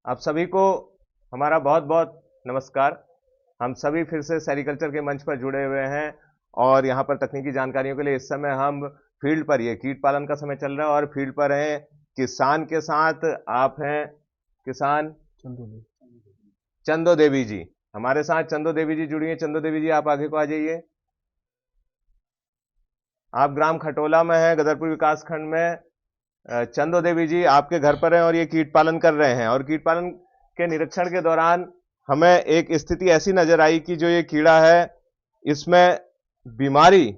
आप सभी को हमारा बहुत बहुत नमस्कार। हम सभी फिर से सेरिकल्चर के मंच पर जुड़े हुए हैं और यहाँ पर तकनीकी जानकारियों के लिए इस समय हम फील्ड पर, ये कीट पालन का समय चल रहा है और फील्ड पर हैं किसान के साथ। आप हैं किसान चंदो देवी जी। हमारे साथ चंदो देवी जी जुड़ी हैं। चंदो देवी जी, आप आगे को आ जाइए। आप ग्राम खटोला में हैं, गदरपुर विकास खंड में। चंदो देवी जी आपके घर पर हैं और ये कीट पालन कर रहे हैं, और कीट पालन के निरीक्षण के दौरान हमें एक स्थिति ऐसी नजर आई कि जो ये कीड़ा है, इसमें बीमारी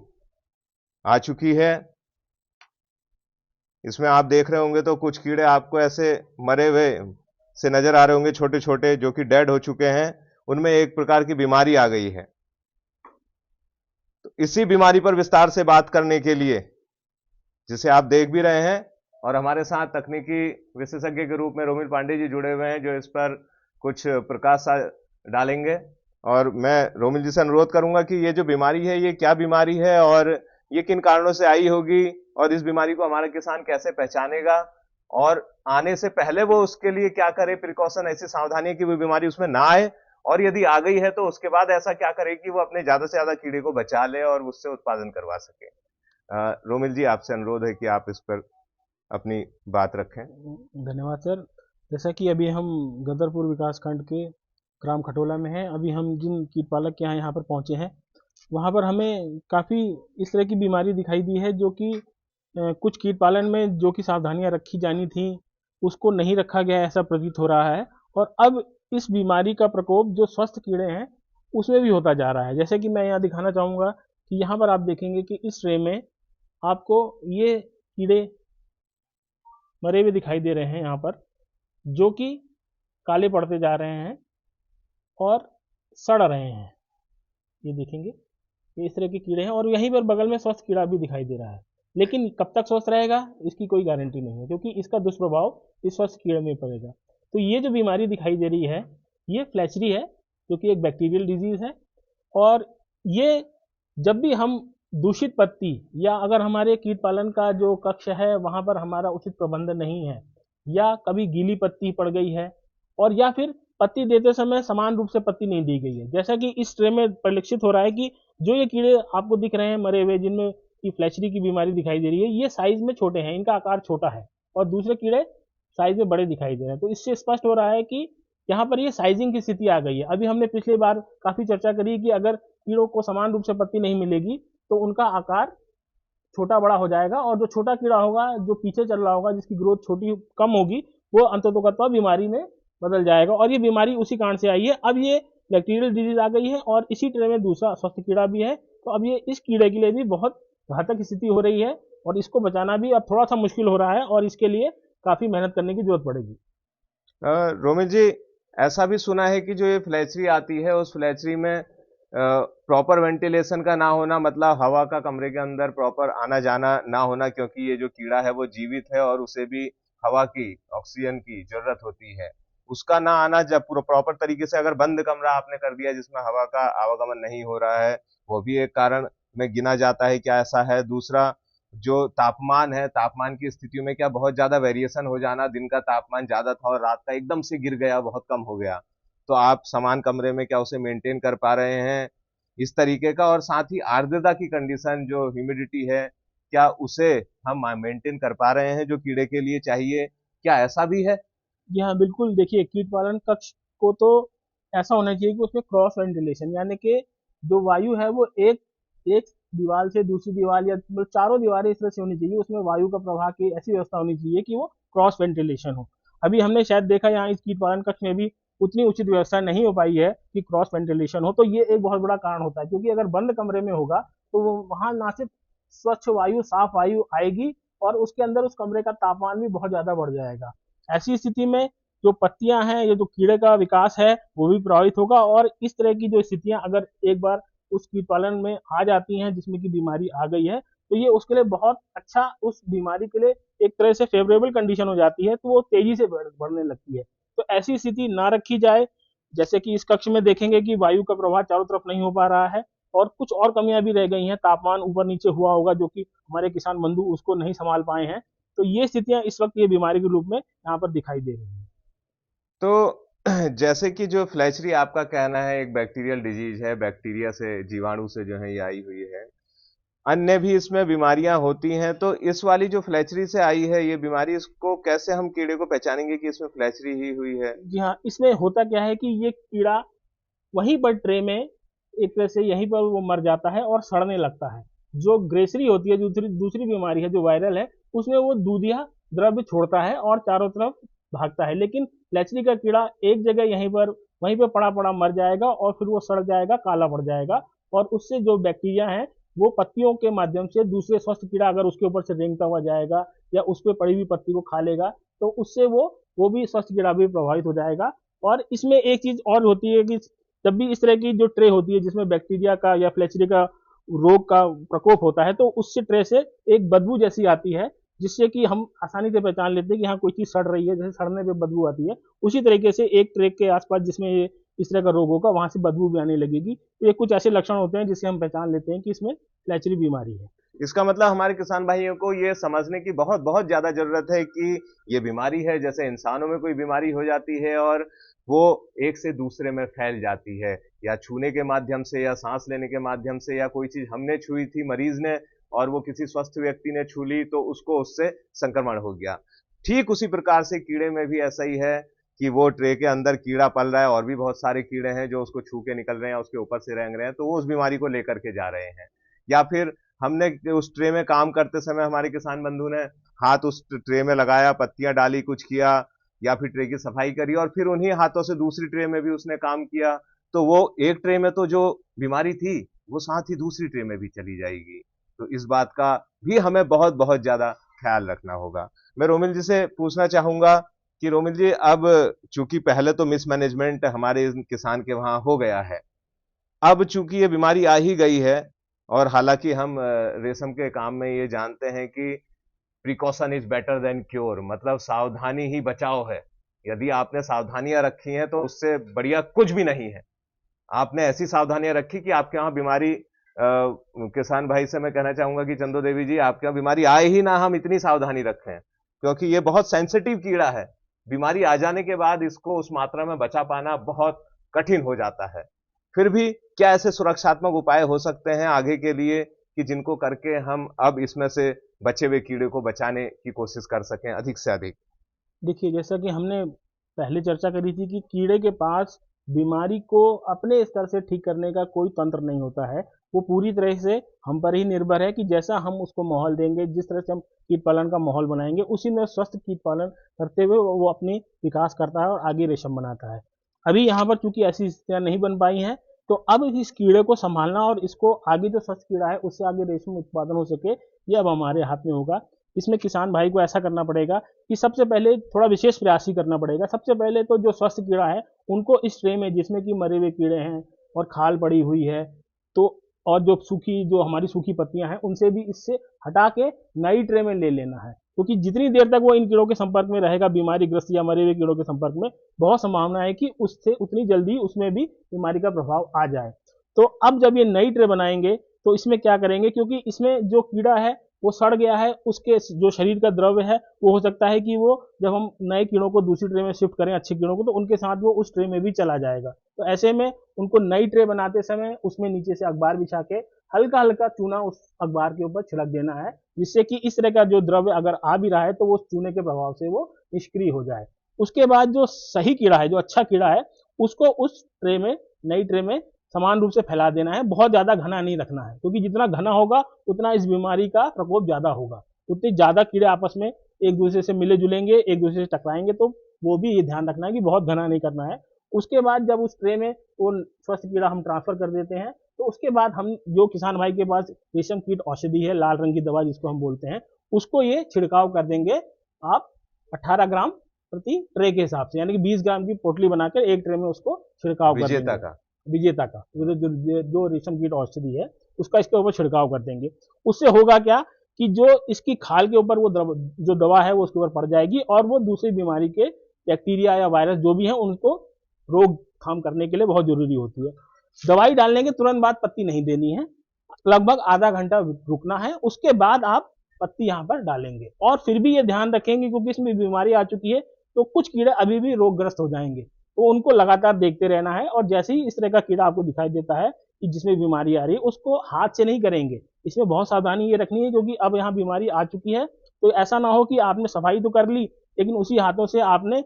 आ चुकी है। इसमें आप देख रहे होंगे तो कुछ कीड़े आपको ऐसे मरे हुए से नजर आ रहे होंगे, छोटे छोटे, जो कि डेड हो चुके हैं। उनमें एक प्रकार की बीमारी आ गई है। तो इसी बीमारी पर विस्तार से बात करने के लिए, जिसे आप देख भी रहे हैं, और हमारे साथ तकनीकी विशेषज्ञ के रूप में रोमिल पांडे जी जुड़े हुए हैं, जो इस पर कुछ प्रकाश डालेंगे। और मैं रोमिल जी से अनुरोध करूंगा कि ये जो बीमारी है, ये क्या बीमारी है और ये किन कारणों से आई होगी, और इस बीमारी को हमारा किसान कैसे पहचानेगा, और आने से पहले वो उसके लिए क्या करे, प्रिकॉशन, ऐसी सावधानी कि वो बीमारी उसमें ना आए, और यदि आ गई है तो उसके बाद ऐसा क्या करे कि वो अपने ज्यादा से ज्यादा कीड़े को बचा ले और उससे उत्पादन करवा सके। रोमिल जी, आपसे अनुरोध है कि आप इस पर अपनी बात रखें। धन्यवाद सर। जैसा कि अभी हम गदरपुर विकास खंड के ग्राम खटोला में हैं, अभी हम जिन कीट पालक के यहाँ पर पहुँचे हैं, वहाँ पर हमें काफ़ी इस तरह की बीमारी दिखाई दी है, जो कि कुछ कीट पालन में जो कि सावधानियाँ रखी जानी थी, उसको नहीं रखा गया ऐसा प्रतीत हो रहा है। और अब इस बीमारी का प्रकोप जो स्वस्थ कीड़े हैं उसमें भी होता जा रहा है। जैसे कि मैं यहाँ दिखाना चाहूँगा कि यहाँ पर आप देखेंगे कि इस ट्रे में आपको ये कीड़े मरे हुए दिखाई दे रहे हैं यहाँ पर, जो कि काले पड़ते जा रहे हैं और सड़ रहे हैं। ये देखेंगे, ये इस तरह के कीड़े हैं, और यहीं पर बगल में स्वस्थ कीड़ा भी दिखाई दे रहा है। लेकिन कब तक स्वस्थ रहेगा इसकी कोई गारंटी नहीं है, क्योंकि इसका दुष्प्रभाव इस स्वस्थ कीड़े में पड़ेगा। तो ये जो बीमारी दिखाई दे रही है, ये फ्लैचरी है, जो कि एक बैक्टीरियल डिजीज है। और ये जब भी हम दूषित पत्ती, या अगर हमारे कीट पालन का जो कक्ष है वहाँ पर हमारा उचित प्रबंधन नहीं है, या कभी गीली पत्ती पड़ गई है, और या फिर पत्ती देते समय समान रूप से पत्ती नहीं दी गई है, जैसा कि इस ट्रे में परिलक्षित हो रहा है कि जो ये कीड़े आपको दिख रहे हैं मरे हुए, जिनमें की फ्लैचरी की बीमारी दिखाई दे रही है, ये साइज में छोटे हैं, इनका आकार छोटा है, और दूसरे कीड़े साइज में बड़े दिखाई दे रहे हैं। तो इससे स्पष्ट हो रहा है कि यहाँ पर ये साइजिंग की स्थिति आ गई है। अभी हमने पिछली बार काफी चर्चा करी कि अगर कीड़ों को समान रूप से पत्ती नहीं मिलेगी तो उनका आकार छोटा बड़ा हो जाएगा, और जो छोटा कीड़ा होगा, जो पीछे चल रहा होगा, जिसकी ग्रोथ छोटी कम होगी, वो अंततोगत्वा बीमारी में बदल जाएगा। और ये बीमारी उसी कारण से आई है। अब ये बैक्टीरियल डिजीज आ गई है, और इसी ट्रे में दूसरा स्वस्थ कीड़ा भी है। तो अब ये इस कीड़े के लिए भी बहुत घातक स्थिति हो रही है, और इसको बचाना भी अब थोड़ा सा मुश्किल हो रहा है, और इसके लिए काफी मेहनत करने की जरूरत पड़ेगी। रोमिल जी, ऐसा भी सुना है कि जो ये फ्लैचरी आती है, उस फ्लैचरी में प्रॉपर वेंटिलेशन का ना होना, मतलब हवा का कमरे के अंदर प्रॉपर आना जाना ना होना, क्योंकि ये जो कीड़ा है वो जीवित है और उसे भी हवा की, ऑक्सीजन की जरूरत होती है। उसका ना आना, जब पूरा प्रॉपर तरीके से अगर बंद कमरा आपने कर दिया जिसमें हवा का आवागमन नहीं हो रहा है, वो भी एक कारण में गिना जाता है। क्या ऐसा है? दूसरा, जो तापमान है, तापमान की स्थितियों में क्या बहुत ज्यादा वेरिएशन हो जाना, दिन का तापमान ज्यादा था और रात का एकदम से गिर गया, बहुत कम हो गया, तो आप समान कमरे में क्या उसे मेंटेन कर पा रहे हैं, इस तरीके का। और साथ ही आर्द्रता की कंडीशन, जो ह्यूमिडिटी है, क्या उसे हम मेंटेन कर पा रहे हैं जो कीड़े के लिए चाहिए, क्या ऐसा भी है? जी हाँ, बिल्कुल। देखिए, कीट पालन कक्ष को तो ऐसा होना चाहिए कि उसमें क्रॉस वेंटिलेशन, यानी कि जो वायु है वो एक एक दीवार से दूसरी दीवार, या मतलब चारों दीवारें इस तरह से होनी चाहिए, उसमें वायु का प्रवाह की ऐसी व्यवस्था होनी चाहिए कि वो क्रॉस वेंटिलेशन हो। अभी हमने शायद देखा यहाँ इस कीट पालन कक्ष में भी उतनी उचित व्यवस्था नहीं हो पाई है कि क्रॉस वेंटिलेशन हो। तो ये एक बहुत बड़ा कारण होता है, क्योंकि अगर बंद कमरे में होगा तो वो वहाँ ना सिर्फ स्वच्छ वायु, साफ वायु आएगी, और उसके अंदर उस कमरे का तापमान भी बहुत ज्यादा बढ़ जाएगा। ऐसी स्थिति में जो पत्तियां हैं, ये जो कीड़े का विकास है, वो भी प्रभावित होगा। और इस तरह की जो स्थितियां अगर एक बार उस कीट पालन में आ जाती हैं जिसमें कि बीमारी आ गई है, तो ये उसके लिए बहुत अच्छा, उस बीमारी के लिए एक तरह से फेवरेबल कंडीशन हो जाती है, तो वो तेजी से बढ़ने लगती है। तो ऐसी स्थिति ना रखी जाए। जैसे कि इस कक्ष में देखेंगे कि वायु का प्रवाह चारों तरफ नहीं हो पा रहा है, और कुछ और कमियां भी रह गई हैं, तापमान ऊपर नीचे हुआ होगा, जो कि हमारे किसान बंधु उसको नहीं संभाल पाए हैं। तो ये स्थितियां इस वक्त ये बीमारी के रूप में यहाँ पर दिखाई दे रही हैं। तो जैसे कि जो फ्लैचरी आपका कहना है एक बैक्टीरियल डिजीज है, बैक्टीरिया से, जीवाणु से जो है ये आई हुई है। अन्य भी इसमें बीमारियां होती हैं, तो इस वाली जो फ्लैचरी से आई है ये बीमारी, इसको कैसे हम कीड़े को पहचानेंगे कि इसमें फ्लैचरी ही हुई है? जी हाँ, इसमें होता क्या है कि ये कीड़ा वहीं पर ट्रे में एक तरह से यहीं पर वो मर जाता है और सड़ने लगता है। जो ग्रेसरी होती है, दूसरी दूसरी बीमारी है जो वायरल है, उसमें वो दूधिया द्रव्य छोड़ता है और चारों तरफ भागता है। लेकिन लचरी का कीड़ा एक जगह यहीं पर वहीं पर पड़ा पड़ा मर जाएगा और फिर वो सड़ जाएगा, काला पड़ जाएगा, और उससे जो बैक्टीरिया है वो पत्तियों के माध्यम से दूसरे स्वस्थ कीड़ा अगर उसके ऊपर से रेंगता हुआ जाएगा या उस पर पड़ी हुई पत्ती को खा लेगा, तो उससे वो भी स्वस्थ कीड़ा भी प्रभावित हो जाएगा। और इसमें एक चीज और होती है कि जब भी इस तरह की जो ट्रे होती है जिसमें बैक्टीरिया का या फ्लैचरी का रोग का प्रकोप होता है, तो उससे ट्रे से एक बदबू जैसी आती है, जिससे कि हम आसानी से पहचान लेते हैं कि हाँ कोई चीज सड़ रही है, जैसे सड़ने पे बदबू आती है। उसी तरीके से एक ट्रे के आसपास जिसमें ये इस तरह का रोग होगा वहां से बदबू भी आने लगेगी। तो ये कुछ ऐसे लक्षण होते हैं जिससे हम पहचान लेते हैं कि इसमें फ्लैचरी बीमारी है। इसका मतलब हमारे किसान भाइयों को ये समझने की बहुत बहुत ज्यादा जरूरत है कि ये बीमारी है, जैसे इंसानों में कोई बीमारी हो जाती है और वो एक से दूसरे में फैल जाती है, या छूने के माध्यम से या सांस लेने के माध्यम से, या कोई चीज हमने छुई थी मरीज ने और वो किसी स्वस्थ व्यक्ति ने छू ली तो उसको उससे संक्रमण हो गया। ठीक उसी प्रकार से कीड़े में भी ऐसा ही है कि वो ट्रे के अंदर कीड़ा पल रहा है और भी बहुत सारे कीड़े हैं जो उसको छू के निकल रहे हैं, उसके ऊपर से रेंग रहे हैं, तो वो उस बीमारी को लेकर के जा रहे हैं। या फिर हमने उस ट्रे में काम करते समय हमारे किसान बंधु ने हाथ उस ट्रे में लगाया, पत्तियां डाली, कुछ किया, या फिर ट्रे की सफाई करी और फिर उन्हीं हाथों से दूसरी ट्रे में भी उसने काम किया, तो वो एक ट्रे में तो जो बीमारी थी वो साथ ही दूसरी ट्रे में भी चली जाएगी। तो इस बात का भी हमें बहुत बहुत ज्यादा ख्याल रखना होगा। मैं रोमिल जी से पूछना चाहूंगा कि रोमिल जी, अब चूंकि पहले तो मिसमैनेजमेंट हमारे किसान के वहां हो गया है, अब चूंकि ये बीमारी आ ही गई है, और हालांकि हम रेशम के काम में ये जानते हैं कि precaution is better than cure, मतलब सावधानी ही बचाव है। यदि आपने सावधानियां रखी हैं तो उससे बढ़िया कुछ भी नहीं है। आपने ऐसी सावधानियां रखी कि आपके यहाँ बीमारी, किसान भाई से मैं कहना चाहूंगा कि चंदो देवी जी, आपके यहाँ बीमारी आए ही ना, हम इतनी सावधानी रखें, क्योंकि ये बहुत सेंसिटिव कीड़ा है। बीमारी आ जाने के बाद इसको उस मात्रा में बचा पाना बहुत कठिन हो जाता है। फिर भी क्या ऐसे सुरक्षात्मक उपाय हो सकते हैं आगे के लिए कि जिनको करके हम अब इसमें से बचे हुए कीड़े को बचाने की कोशिश कर सकें अधिक से अधिक? देखिए, जैसा कि हमने पहले चर्चा करी थी कि कीड़े के पास बीमारी को अपने स्तर से ठीक करने का कोई तंत्र नहीं होता है। वो पूरी तरह से हम पर ही निर्भर है कि जैसा हम उसको माहौल देंगे, जिस तरह से हम कीट पालन का माहौल बनाएंगे, उसी में स्वस्थ कीट पालन करते हुए वो अपनी विकास करता है और आगे रेशम बनाता है। अभी यहाँ पर चूंकि ऐसी स्थितियां नहीं बन पाई हैं, तो अब इस कीड़े को संभालना और इसको आगे जो स्वस्थ कीड़ा है उससे आगे रेशम उत्पादन हो सके, ये अब हमारे हाथ में होगा। इसमें किसान भाई को ऐसा करना पड़ेगा कि सबसे पहले थोड़ा विशेष प्रयास ही करना पड़ेगा। सबसे पहले तो जो स्वस्थ कीड़ा है उनको इस ट्रे में जिसमें कि मरे हुए कीड़े हैं और खाल पड़ी हुई है, तो और जो हमारी सूखी पत्तियां हैं उनसे भी इससे हटा के नई ट्रे में ले लेना है, क्योंकि जितनी देर तक वो इन कीड़ों के संपर्क में रहेगा, बीमारी ग्रस्त या मरे हुए कीड़ों के संपर्क में, बहुत संभावना है कि उससे उतनी जल्दी उसमें भी बीमारी का प्रभाव आ जाए। तो अब जब ये नई ट्रे बनाएंगे तो इसमें क्या करेंगे, क्योंकि इसमें जो कीड़ा है वो सड़ गया है, उसके जो शरीर का द्रव्य है वो हो सकता है कि वो जब हम नए कीड़ों को दूसरी ट्रे में शिफ्ट करें, अच्छे कीड़ों को, तो उनके साथ वो उस ट्रे में भी चला जाएगा। तो ऐसे में उनको नई ट्रे बनाते समय उसमें नीचे से अखबार बिछा के हल्का हल्का चूना उस अखबार के ऊपर छिड़क देना है, जिससे कि इस तरह का जो द्रव्य अगर आ भी रहा है तो वो चूने के प्रभाव से वो निष्क्रिय हो जाए। उसके बाद जो सही कीड़ा है, जो अच्छा कीड़ा है, उसको उस ट्रे में, नई ट्रे में समान रूप से फैला देना है। बहुत ज्यादा घना नहीं रखना है, क्योंकि जितना घना होगा उतना इस बीमारी का प्रकोप ज्यादा होगा। उतने ज्यादा कीड़े आपस में एक दूसरे से मिले जुलेंगे, एक दूसरे से टकराएंगे, तो वो भी ये ध्यान रखना है कि बहुत घना नहीं करना है। उसके बाद जब उस ट्रे में वो स्वस्थ कीड़ा हम ट्रांसफर कर देते हैं, तो उसके बाद हम जो किसान भाई के पास रेशम कीट औषधि है, लाल रंग की दवा जिसको हम बोलते हैं, उसको ये छिड़काव कर देंगे आप 18 ग्राम प्रति ट्रे के हिसाब से, यानी कि 20 ग्राम की पोटली बनाकर एक ट्रे में उसको छिड़काव कर विजेता देंगे। का? विजेता का जो रेशम कीट औषधि है उसका इसके ऊपर छिड़काव कर देंगे। उससे होगा क्या कि जो इसकी खाल के ऊपर वो जो दवा है वो उसके ऊपर पड़ जाएगी और वो दूसरी बीमारी के बैक्टीरिया या वायरस जो भी है उनको रोकथाम करने के लिए बहुत जरूरी होती है। दवाई डालने के तुरंत बाद पत्ती नहीं देनी है, लगभग आधा घंटा रुकना है, उसके बाद आप पत्ती यहाँ पर डालेंगे। और फिर भी ये ध्यान रखेंगे, क्योंकि इसमें बीमारी आ चुकी है, तो कुछ कीड़े अभी भी रोगग्रस्त हो जाएंगे, तो उनको लगातार देखते रहना है। और जैसे ही इस तरह का कीड़ा आपको दिखाई देता है कि जिसमें बीमारी आ रही है, उसको हाथ से नहीं करेंगे। इसमें बहुत सावधानी ये रखनी है, क्योंकि अब यहाँ बीमारी आ चुकी है, तो ऐसा ना हो कि आपने सफाई तो कर ली, लेकिन उसी हाथों से आपने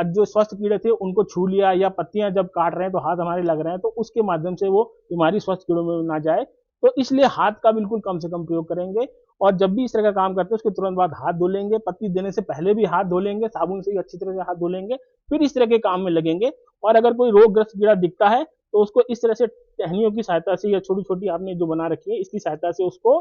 जो स्वस्थ कीड़े थे उनको छू लिया, या पत्तियां जब काट रहे हैं तो हाथ हमारे लग रहे हैं, तो उसके माध्यम से वो बीमारी स्वस्थ कीड़ों में ना जाए। तो इसलिए हाथ का बिल्कुल कम से कम प्रयोग करेंगे। और जब भी इस तरह का काम करते हैं उसके तुरंत बाद हाथ धो लेंगे, पत्ती देने से पहले भी हाथ धो लेंगे, साबुन से ही अच्छी तरह से हाथ धो लेंगे, फिर इस तरह के काम में लगेंगे। और अगर कोई रोगग्रस्त कीड़ा दिखता है तो उसको इस तरह से टहनियों की सहायता से, या छोटी छोटी आपने जो बना रखी है इसकी सहायता से उसको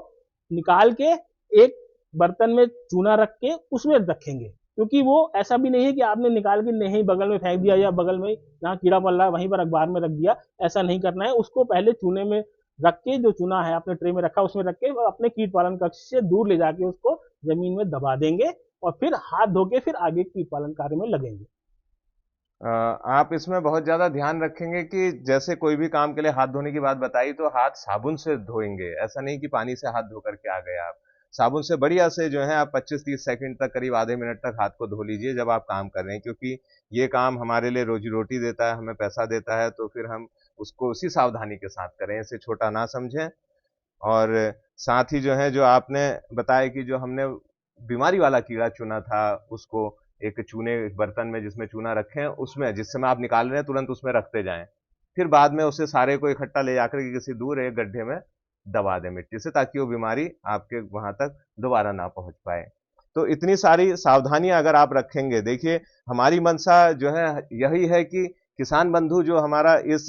निकाल के एक बर्तन में चूना रख के उसमें रखेंगे। क्योंकि वो ऐसा भी नहीं है कि आपने निकाल के नहीं बगल में फेंक दिया, या बगल में जहाँ कीड़ा पल रहा है वहीं पर अखबार में रख दिया, ऐसा नहीं करना है। उसको पहले चूने में रख के, जो चूना है आपने ट्रे में रखा उसमें रख के, अपने कीट पालन कक्ष से दूर ले जाके उसको जमीन में दबा देंगे, और फिर हाथ धो के फिर आगे कीट पालन कार्य में लगेंगे। आप इसमें बहुत ज़्यादा ध्यान रखेंगे कि जैसे कोई भी काम के लिए हाथ धोने की बात बताई तो हाथ साबुन से धोएंगे, ऐसा नहीं कि पानी से हाथ धो करके आ गए आप। साबुन से बढ़िया से जो है आप 25-30 सेकंड तक, करीब आधे मिनट तक हाथ को धो लीजिए जब आप काम कर रहे हैं, क्योंकि ये काम हमारे लिए रोजी रोटी देता है, हमें पैसा देता है, तो फिर हम उसको उसी सावधानी के साथ करें, इसे छोटा ना समझें। और साथ ही जो है, जो आपने बताया कि जो हमने बीमारी वाला कीड़ा चुना था, उसको एक चूने बर्तन में जिसमें चूना रखें, उसमें जिस समय आप निकाल रहे हैं तुरंत उसमें रखते जाएं, फिर बाद में उसे सारे को इकट्ठा ले जाकर के किसी दूर एक गड्ढे में दबा दें मिट्टी से, ताकि वो बीमारी आपके वहां तक दोबारा ना पहुंच पाए। तो इतनी सारी सावधानियां अगर आप रखेंगे, देखिए हमारी मंशा जो है यही है कि किसान बंधु जो हमारा इस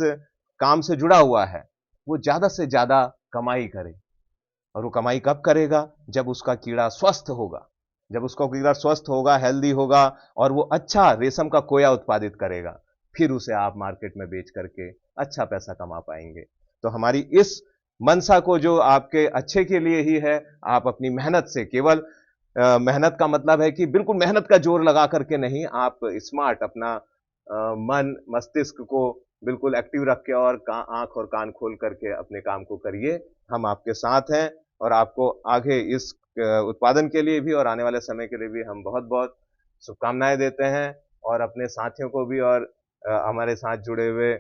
काम से जुड़ा हुआ है वो ज्यादा से ज्यादा कमाई करे। और वो कमाई कब करेगा? जब उसका कीड़ा स्वस्थ होगा, जब उसका कीड़ा स्वस्थ होगा, हेल्दी होगा, और वो अच्छा रेशम का कोया उत्पादित करेगा, फिर उसे आप मार्केट में बेच करके अच्छा पैसा कमा पाएंगे। तो हमारी इस मनसा को, जो आपके अच्छे के लिए ही है, आप अपनी मेहनत से, केवल मेहनत का मतलब है कि बिल्कुल मेहनत का जोर लगा करके नहीं, आप स्मार्ट अपना मन मस्तिष्क को बिल्कुल एक्टिव रख के और आंख और कान खोल करके अपने काम को करिए। हम आपके साथ हैं, और आपको आगे इस उत्पादन के लिए भी और आने वाले समय के लिए भी हम बहुत बहुत शुभकामनाएं देते हैं। और अपने साथियों को भी, और हमारे साथ जुड़े हुए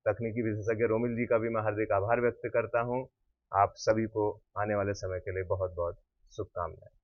तकनीकी विशेषज्ञ रोमिल जी का भी मैं हार्दिक आभार व्यक्त करता हूं। आप सभी को आने वाले समय के लिए बहुत बहुत शुभकामनाएं।